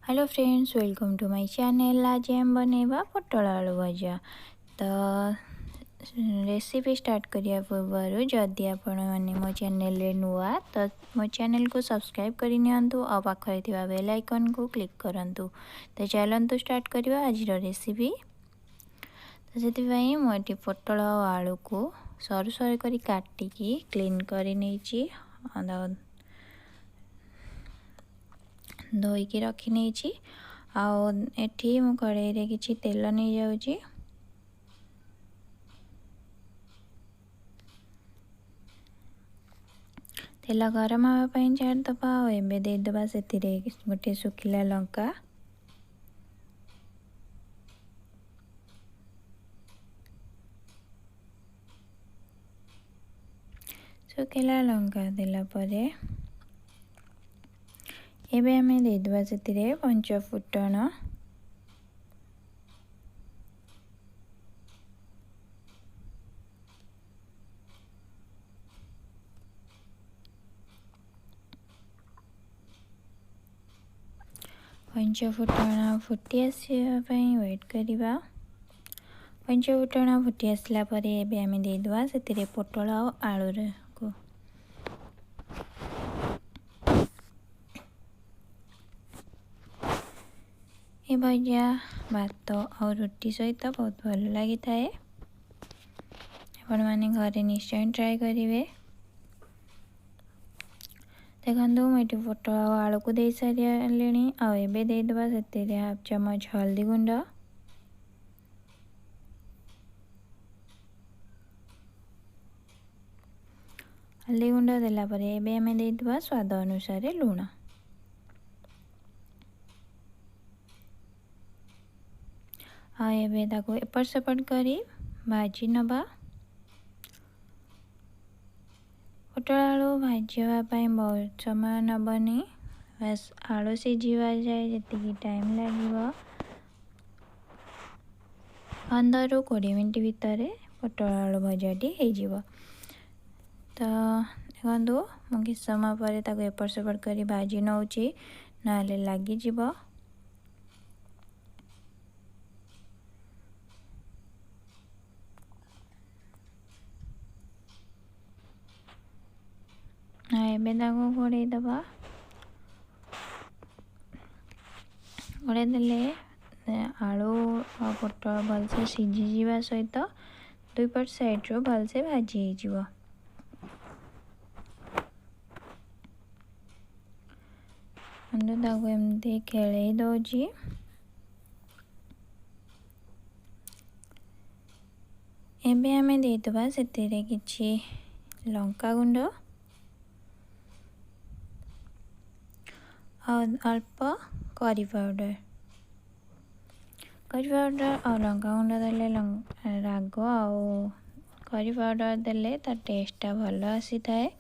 Hello friends, welcome to my channel. आज हम बनेबा पोटला आलू भजा। तो रेसिपी स्टार्ट करिया पूर्व जदि आपण मैंने मो चैनल रे नुआ तो मो चैनल को सब्सक्राइब करि नियंतु और पाखरे थिबा बेल आइकन को क्लिक करंतु। तो चलंतु स्टार्ट करिया आज रेसिपी। तो सेति मोटी पोटला आलू को सरू सरू करी काटिकी क्लीन करी नेची धोईकी रखी नहीं। आठी मु कड़ाई किसी तेल नहीं जाऊँगी। तेल गरम हाँवाई छाड़दबा। एबे देदबा से गोटे सुखिला लंका, सुखिला लंका देला परे एबे हमें देदबा से पंच फुटण, पंच फुटण फुटी आसवाई वेट करवा। पंच फुटण फुटी आसला परे एबे हमें देदबा से पोटला और आलू को ये भजा भात और रुटी सहित बहुत भल लगी थाए। आपण माने घरे निश्चय ट्राए करेंगे। देखो मुझे पोटल आलू को दे सारे आबे देदबा से हाफ चमच हल्दी गुंड, हल्दी गुंड देला परे एबे हमें देदबा स्वाद अनुसार लुण। ताको एपट सेपट करी भाजी नबा। पोटल आलू भाजवाई बहुत समय नबनी, बस आलू सीझा जाए जी टाइम लगे 15 ରୁ 20 मिनट भितर पोटल आलू भजाटी हो। तो देखो मु किस समय पर ताको एपट सेपट करी भाजी नौची ना लगी। घोड़े दबा। घोड़े देले आलू और पोटल भलसे सीझी जावा सहित दुई पट साइड रो भलसे भाजी हो। एमती खेल दौची। एबे हमें देदबा से किछि लंका गुंड और अल्प करी पाउडर और लंका गुंड देले राग और करी पाउडर देले तार टेस्टा भल आसी थाए।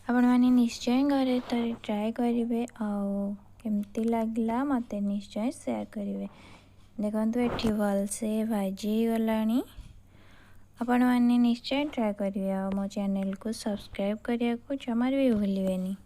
आपण माने निश्चय घरे ट्राए करेंगे और केमती लगला मते निश्चय शेयर करेंगे। देखो ये भलसे भाजी गलानी। आपण माने निश्चय ट्राए करेंगे और मो चैनल को सब्सक्राइब करने को जमार भी भूलिएनी।